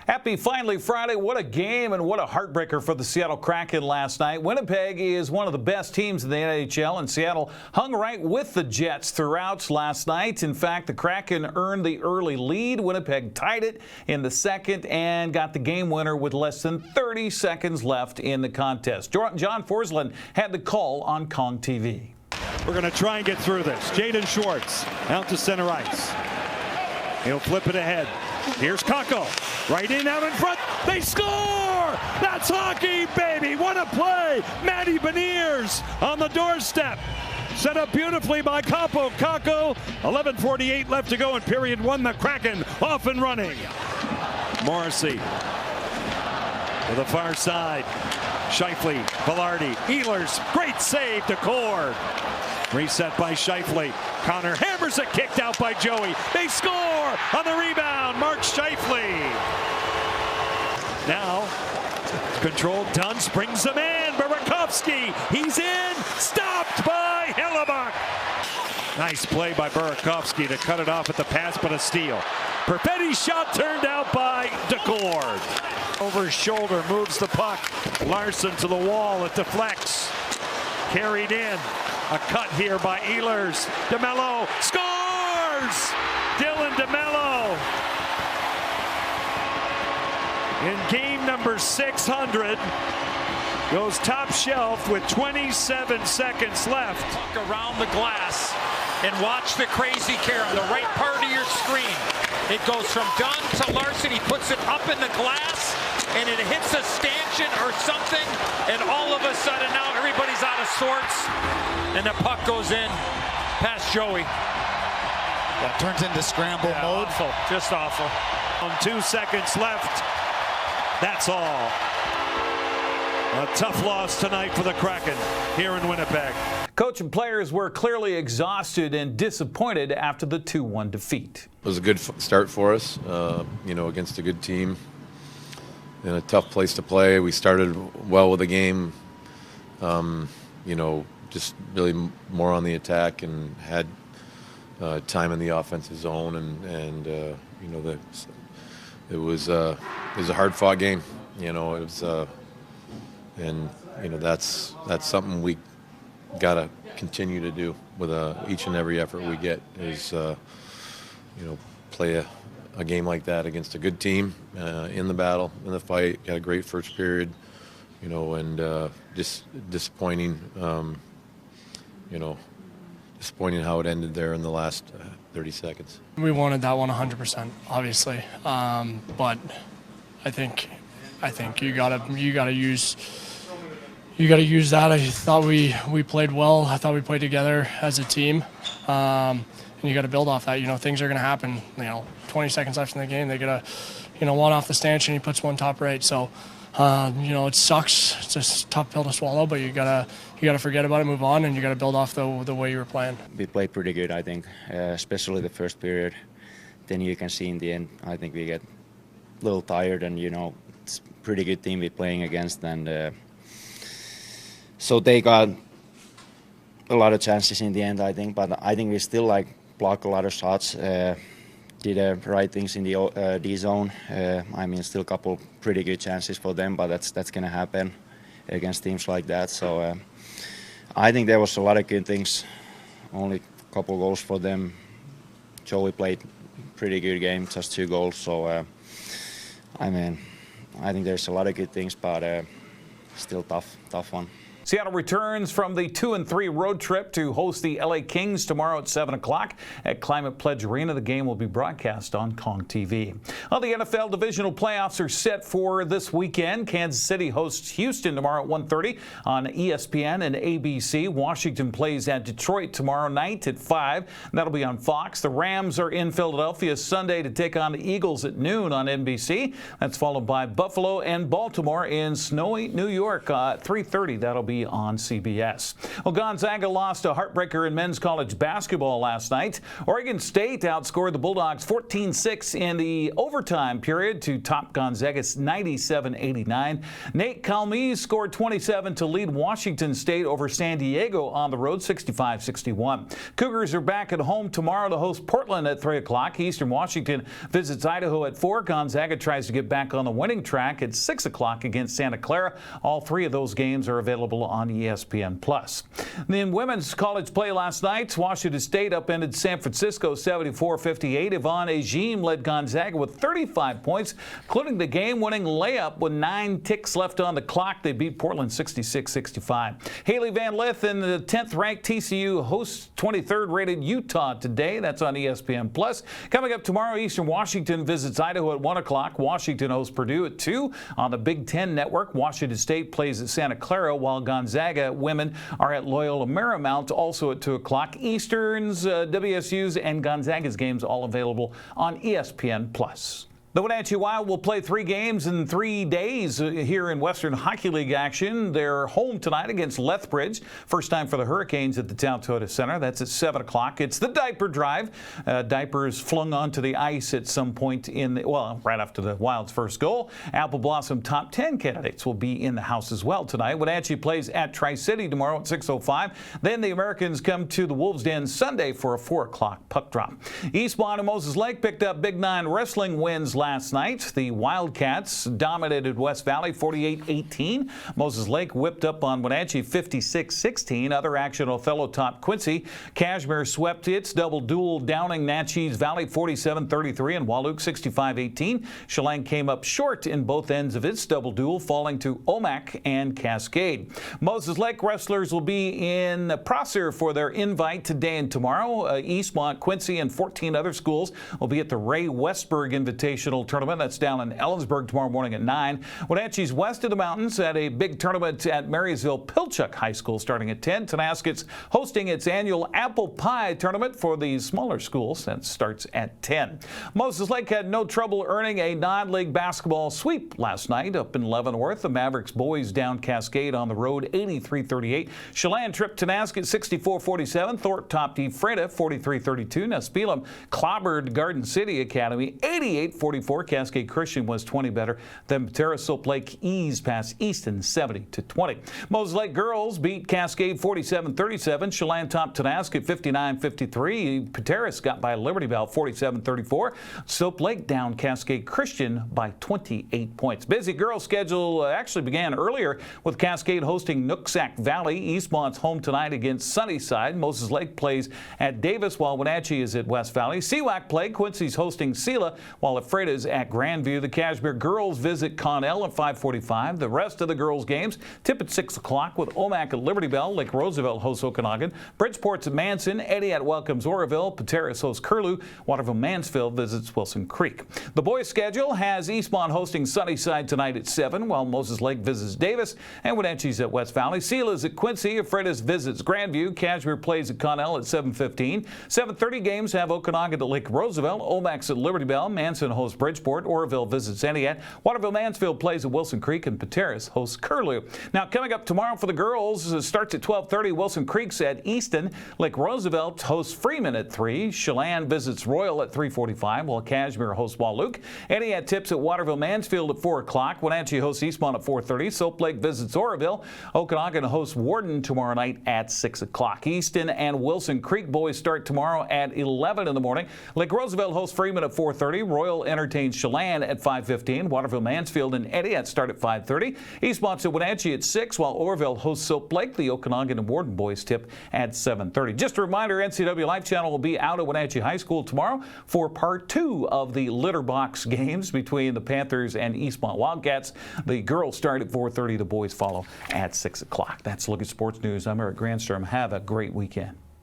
Happy finally Friday. What a game and what a heartbreaker for the Seattle Kraken last night. Winnipeg is one of the best teams in the NHL, and Seattle hung right with the Jets throughout last night. In fact, the Kraken earned the early lead. Winnipeg tied it in the second and got the game winner with less than 30 seconds left in the contest. John Forsland had the call on Kong TV. We're going to try and get through this. Jaden Schwartz out to center ice. He'll flip it ahead. Here's Kako. Right in, out in front. They score! That's hockey, baby! What a play! Matty Beniers on the doorstep. Set up beautifully by Kako. 11:48 left to go in period one. The Kraken off and running. Morrissey to the far side. Scheifele, Velarde, Ehlers, great save to Cord. Reset by Scheifele. Connor hammers it, kicked out by Joey. They score on the rebound. Mark Scheifele. Now, controlled Dunst brings him in. Burakovsky, he's in. Stopped by Hellebuck. Nice play by Burakovsky to cut it off at the pass, but a steal. Perfetti's shot turned out by DeCord. Over his shoulder, moves the puck. Larson to the wall, it deflects. Carried in. A cut here by Ehlers. DeMello scores! Dylan DeMello. In game number 600, goes top shelf with 27 seconds left. Walk around the glass and watch the crazy care on the right part of your screen. It goes from Dunn to Larson. He puts it up in the glass, and it hits a stanchion or something, and all of a sudden now everybody's out of sorts, and the puck goes in past Joey. That turns into scramble mode. Awful, just awful. 2 seconds left. That's all. A tough loss tonight for the Kraken here in Winnipeg. Coach and players were clearly exhausted and disappointed after the 2-1 defeat. It was a good start for us, against a good team in a tough place to play. We started well with the game, just really more on the attack and had time in the offensive zone, and it was a hard-fought game. That's something we got to continue to do with each and every effort we get is play a game like that against a good team in the battle, in the fight. Got a great first period, and just disappointing, disappointing how it ended there in the last 30 seconds. We wanted that one 100%, obviously, but I think you gotta use that. I thought we played well. I thought we played together as a team, and you got to build off that. Things are going to happen. 20 seconds left in the game, they get one off the stanchion. He puts one top right. So, it sucks. It's a tough pill to swallow, but you gotta forget about it, move on, and you gotta build off the way you were playing. We played pretty good, I think, especially the first period. Then you can see in the end, I think we get a little tired, and it's a pretty good team we're playing against, and so they got a lot of chances in the end, I think. But I think we still block a lot of shots. Did the right things in the D zone. Still a couple pretty good chances for them, but that's going to happen against teams like that. So I think there was a lot of good things. Only a couple goals for them. Joey played pretty good game, just 2 goals. So I think there's a lot of good things, but still tough one. Seattle returns from the 2-3 road trip to host the LA Kings tomorrow at 7 o'clock at Climate Pledge Arena. The game will be broadcast on Kong TV. Well, the NFL Divisional playoffs are set for this weekend. Kansas City hosts Houston tomorrow at 1:30 on ESPN and ABC. Washington plays at Detroit tomorrow night at 5. That'll be on Fox. The Rams are in Philadelphia Sunday to take on the Eagles at noon on NBC. That's followed by Buffalo and Baltimore in snowy New York at 3:30. That'll be be on CBS. Well, Gonzaga lost a heartbreaker in men's college basketball last night. Oregon State outscored the Bulldogs 14-6 in the overtime period to top Gonzaga's 97-89. Nate Calmes scored 27 to lead Washington State over San Diego on the road 65-61. Cougars are back at home tomorrow to host Portland at 3 o'clock. Eastern Washington visits Idaho at 4. Gonzaga tries to get back on the winning track at 6 o'clock against Santa Clara. All three of those games are available on ESPN+. In women's college play last night, Washington State upended San Francisco 74-58. Yvonne Agim led Gonzaga with 35 points, including the game-winning layup with 9 ticks left on the clock. They beat Portland 66-65. Haley Van Lith and the 10th-ranked TCU hosts 23rd-rated Utah today. That's on ESPN+. Coming up tomorrow, Eastern Washington visits Idaho at 1 o'clock. Washington hosts Purdue at 2. On the Big Ten Network, Washington State plays at Santa Clara, while Gonzaga women are at Loyola Marymount, also at 2 o'clock. Eastern's, WSU's, and Gonzaga's games all available on ESPN+. The Wenatchee Wild will play 3 games in 3 days here in Western Hockey League action. They're home tonight against Lethbridge. First time for the Hurricanes at the Town Toyota Center. That's at 7 o'clock. It's the diaper drive. Diapers flung onto the ice at some point right after the Wild's first goal. Apple Blossom top 10 candidates will be in the house as well tonight. Wenatchee plays at Tri-City tomorrow at 6:05. Then the Americans come to the Wolves' Den Sunday for a 4 o'clock puck drop. Eastmont and Moses Lake picked up Big 9 wrestling wins last night. The Wildcats dominated West Valley 48-18. Moses Lake whipped up on Wenatchee 56-16. Other action, Othello topped Quincy. Cashmere swept its double duel, downing Natchez Valley 47-33 and Walook 65-18. Chelan came up short in both ends of its double duel, falling to Omak and Cascade. Moses Lake wrestlers will be in Prosser for their invite today and tomorrow. Eastmont, Quincy, and 14 other schools will be at the Ray Westberg Invitational Tournament. That's down in Ellensburg tomorrow morning at 9. Wenatchee's west of the mountains at a big tournament at Marysville-Pilchuck High School starting at 10. Tenasket's hosting its annual Apple Pie Tournament for the smaller schools. That starts at 10. Moses Lake had no trouble earning a non-league basketball sweep last night up in Leavenworth. The Mavericks boys down Cascade on the road 83-38. Chelan tripped Tenasket 64-47. Thorpe topped Ephrata 43-32. Nespelem clobbered Garden City Academy 88-44. Cascade Christian was 20 better. Then Patera Soap Lake eased past Easton 70-20. Moses Lake girls beat Cascade 47-37. Chelan topped Tenasket 59-53. Pateras got by Liberty Bell 47-34. Soap Lake down Cascade Christian by 28 points. Busy girls schedule actually began earlier with Cascade hosting Nooksack Valley. Eastmont's home tonight against Sunnyside. Moses Lake plays at Davis while Wenatchee is at West Valley. Seawack play. Quincy's hosting Sela while Ephrata is at Grandview. The Cashmere girls visit Connell at 5:45. The rest of the girls' games tip at 6 o'clock with Omak at Liberty Bell. Lake Roosevelt hosts Okanagan. Bridgeport's at Manson. Ediat welcomes Oroville. Pateras hosts Curlew. Waterville-Mansfield visits Wilson Creek. The boys' schedule has Eastmont hosting Sunnyside tonight at 7, while Moses Lake visits Davis and Wenatchee's at West Valley. Sela's at Quincy. Ephrata visits Grandview. Cashmere plays at Connell at 7:15. 7:30 games have Okanagan at Lake Roosevelt. Omak's at Liberty Bell. Manson hosts Bridgeport. Oroville visits Ediat. Waterville-Mansfield plays at Wilson Creek, and Pateras hosts Curlew. Now, coming up tomorrow for the girls, it starts at 12:30. Wilson Creek's at Easton. Lake Roosevelt hosts Freeman at 3. Chelan visits Royal at 3:45, while Cashmere hosts Walook. Ediat tips at Waterville-Mansfield at 4 o'clock. Wenatchee hosts Eastmont at 4:30. Soap Lake visits Oroville. Okanagan hosts Warden tomorrow night at 6 o'clock. Easton and Wilson Creek boys start tomorrow at 11 in the morning. Lake Roosevelt hosts Freeman at 4:30. Royal entertains Chelan at 5:15. Waterville-Mansfield and Ediat start at 5:30. Eastmont's at Wenatchee at 6, while Oroville hosts Soap Lake. The Okanagan and Warden boys tip at 7:30. Just a reminder, NCWLIFE channel will be out at Wenatchee High School tomorrow for part 2 of the litter box games between the Panthers and Eastmont Wildcats. The girls start at 4:30. The boys follow at 6 o'clock. That's a look at sports news. I'm Eric Granstrom. Have a great weekend.